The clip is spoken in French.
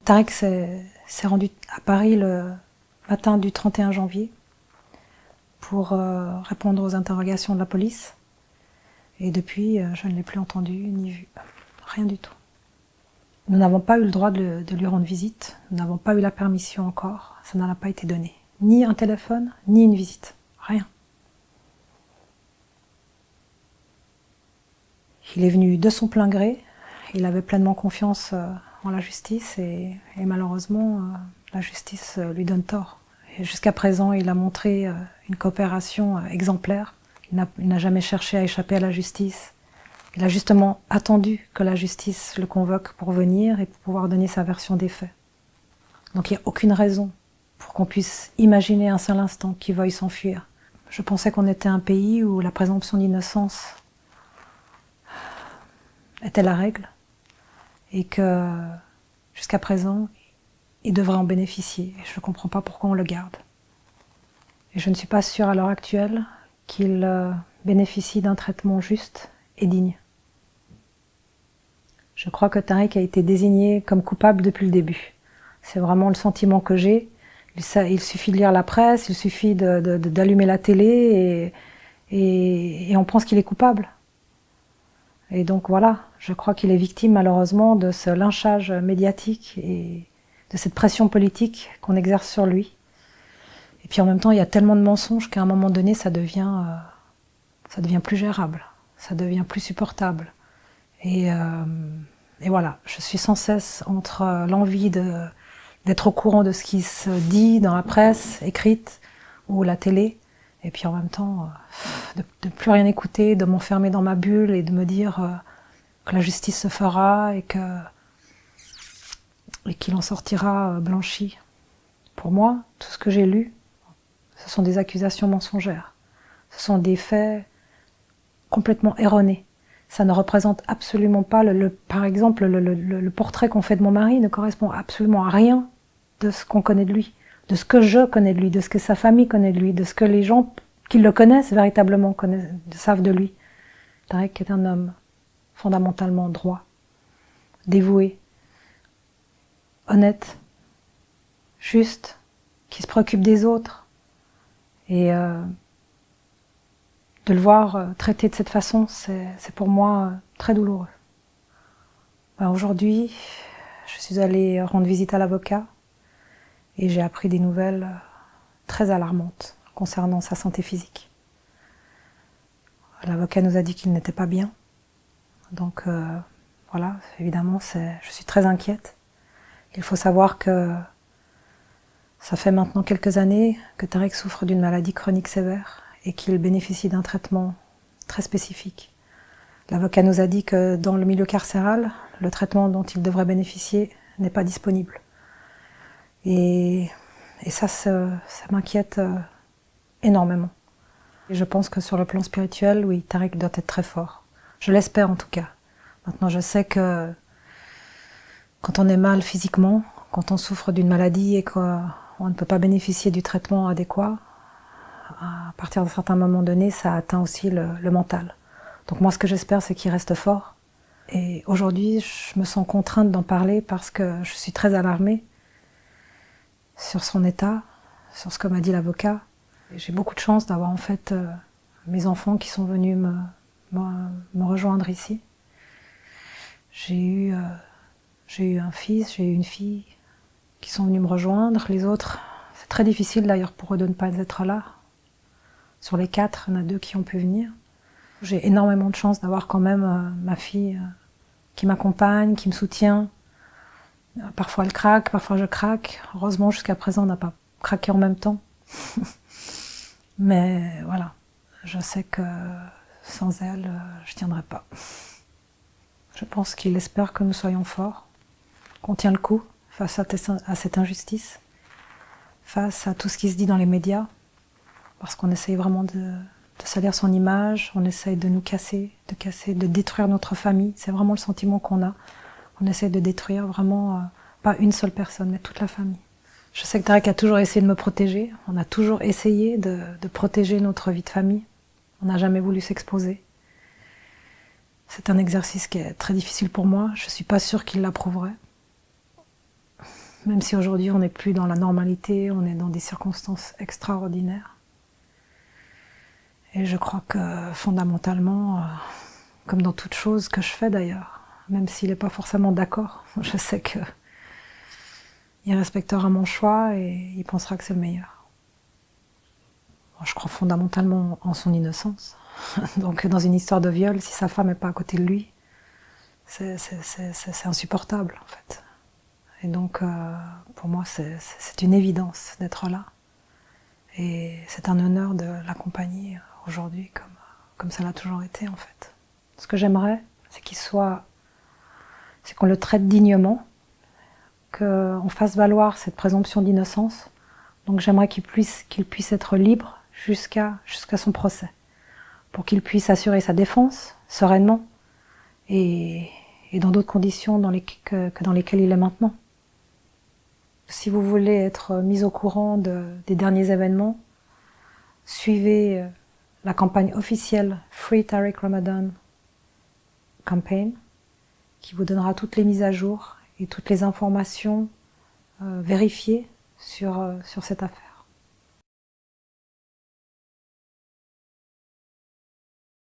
Tarek s'est rendu à Paris le matin du 31 janvier pour répondre aux interrogations de la police. Et depuis, je ne l'ai plus entendu ni vu. Rien du tout. Nous n'avons pas eu le droit de lui rendre visite. Nous n'avons pas eu la permission encore. Ça n'en a pas été donné. Ni un téléphone, ni une visite. Rien. Il est venu de son plein gré. Il avait pleinement confiance en la justice et malheureusement, la justice lui donne tort. Jusqu'à présent, il a montré une coopération exemplaire. Il n'a jamais cherché à échapper à la justice. Il a justement attendu que la justice le convoque pour venir et pour pouvoir donner sa version des faits. Donc il n'y a aucune raison pour qu'on puisse imaginer un seul instant qu'il veuille s'enfuir. Je pensais qu'on était un pays où la présomption d'innocence était la règle et que jusqu'à présent, il devrait en bénéficier. Et je ne comprends pas pourquoi on le garde. Et je ne suis pas sûre à l'heure actuelle qu'il bénéficie d'un traitement juste et digne. Je crois que Tarek a été désigné comme coupable depuis le début. C'est vraiment le sentiment que j'ai. Il suffit de lire la presse, il suffit d'allumer la télé et on pense qu'il est coupable. Et donc voilà, je crois qu'il est victime malheureusement de ce lynchage médiatique et de cette pression politique qu'on exerce sur lui. Et puis en même temps, il y a tellement de mensonges qu'à un moment donné, ça devient plus gérable, ça devient plus supportable. Et voilà, je suis sans cesse entre l'envie d'être au courant de ce qui se dit dans la presse écrite ou la télé, et puis en même temps, de plus rien écouter, de m'enfermer dans ma bulle et de me dire que la justice se fera et qu'il en sortira blanchi. Pour moi, tout ce que j'ai lu, ce sont des accusations mensongères. Ce sont des faits complètement erronés. Ça ne représente absolument pas, par exemple, le portrait qu'on fait de mon mari ne correspond absolument à rien de ce qu'on connaît de lui, de ce que je connais de lui, de ce que sa famille connaît de lui, de ce que les gens qui le connaissent véritablement savent de lui. Tarek est un homme fondamentalement droit, dévoué, honnête, juste, qui se préoccupe des autres. Et de le voir traité de cette façon, c'est pour moi très douloureux. Aujourd'hui, je suis allée rendre visite à l'avocat et j'ai appris des nouvelles très alarmantes concernant sa santé physique. L'avocat nous a dit qu'il n'était pas bien. Donc voilà, évidemment, je suis très inquiète. Il faut savoir que ça fait maintenant quelques années que Tarek souffre d'une maladie chronique sévère et qu'il bénéficie d'un traitement très spécifique. L'avocat nous a dit que dans le milieu carcéral, le traitement dont il devrait bénéficier n'est pas disponible. Et ça m'inquiète énormément. Et je pense que sur le plan spirituel, oui, Tarek doit être très fort. Je l'espère en tout cas. Maintenant, je sais que quand on est mal physiquement, quand on souffre d'une maladie et qu'on ne peut pas bénéficier du traitement adéquat, à partir d'un certain moment donné, ça atteint aussi le mental. Donc moi, ce que j'espère, c'est qu'il reste fort. Et aujourd'hui, je me sens contrainte d'en parler parce que je suis très alarmée sur son état, sur ce que m'a dit l'avocat. J'ai beaucoup de chance d'avoir en fait mes enfants qui sont venus me rejoindre ici. J'ai eu un fils, j'ai eu une fille qui sont venus me rejoindre. Les autres, c'est très difficile d'ailleurs pour eux de ne pas être là. Sur les 4, il y en a 2 qui ont pu venir. J'ai énormément de chance d'avoir quand même ma fille qui m'accompagne, qui me soutient. Parfois elle craque, parfois je craque. Heureusement, jusqu'à présent, on n'a pas craqué en même temps. Mais voilà, je sais que sans elle, je ne tiendrai pas. Je pense qu'il espère que nous soyons forts, qu'on tient le coup face à cette injustice, face à tout ce qui se dit dans les médias, parce qu'on essaye vraiment de salir son image, on essaye de nous casser, de détruire notre famille. C'est vraiment le sentiment qu'on a. On essaye de détruire vraiment, pas une seule personne, mais toute la famille. Je sais que Tarek a toujours essayé de me protéger. On a toujours essayé de protéger notre vie de famille. On n'a jamais voulu s'exposer. C'est un exercice qui est très difficile pour moi. Je ne suis pas sûre qu'il l'approuverait. même si aujourd'hui on n'est plus dans la normalité, on est dans des circonstances extraordinaires. Et je crois que fondamentalement, comme dans toute chose que je fais d'ailleurs, même s'il n'est pas forcément d'accord, je sais que il respectera mon choix et il pensera que c'est le meilleur. Je crois fondamentalement en son innocence. Donc dans une histoire de viol, si sa femme n'est pas à côté de lui, c'est insupportable en fait. Et donc pour moi c'est une évidence d'être là. Et c'est un honneur de l'accompagner aujourd'hui comme ça l'a toujours été en fait. Ce que j'aimerais, c'est qu'on le traite dignement, qu'on fasse valoir cette présomption d'innocence. Donc j'aimerais qu'il puisse être libre jusqu'à son procès, pour qu'il puisse assurer sa défense sereinement et dans d'autres conditions que dans lesquelles il est maintenant. Si vous voulez être mis au courant des derniers événements, suivez la campagne officielle Free Tariq Ramadan Campaign, qui vous donnera toutes les mises à jour et toutes les informations vérifiées sur cette affaire.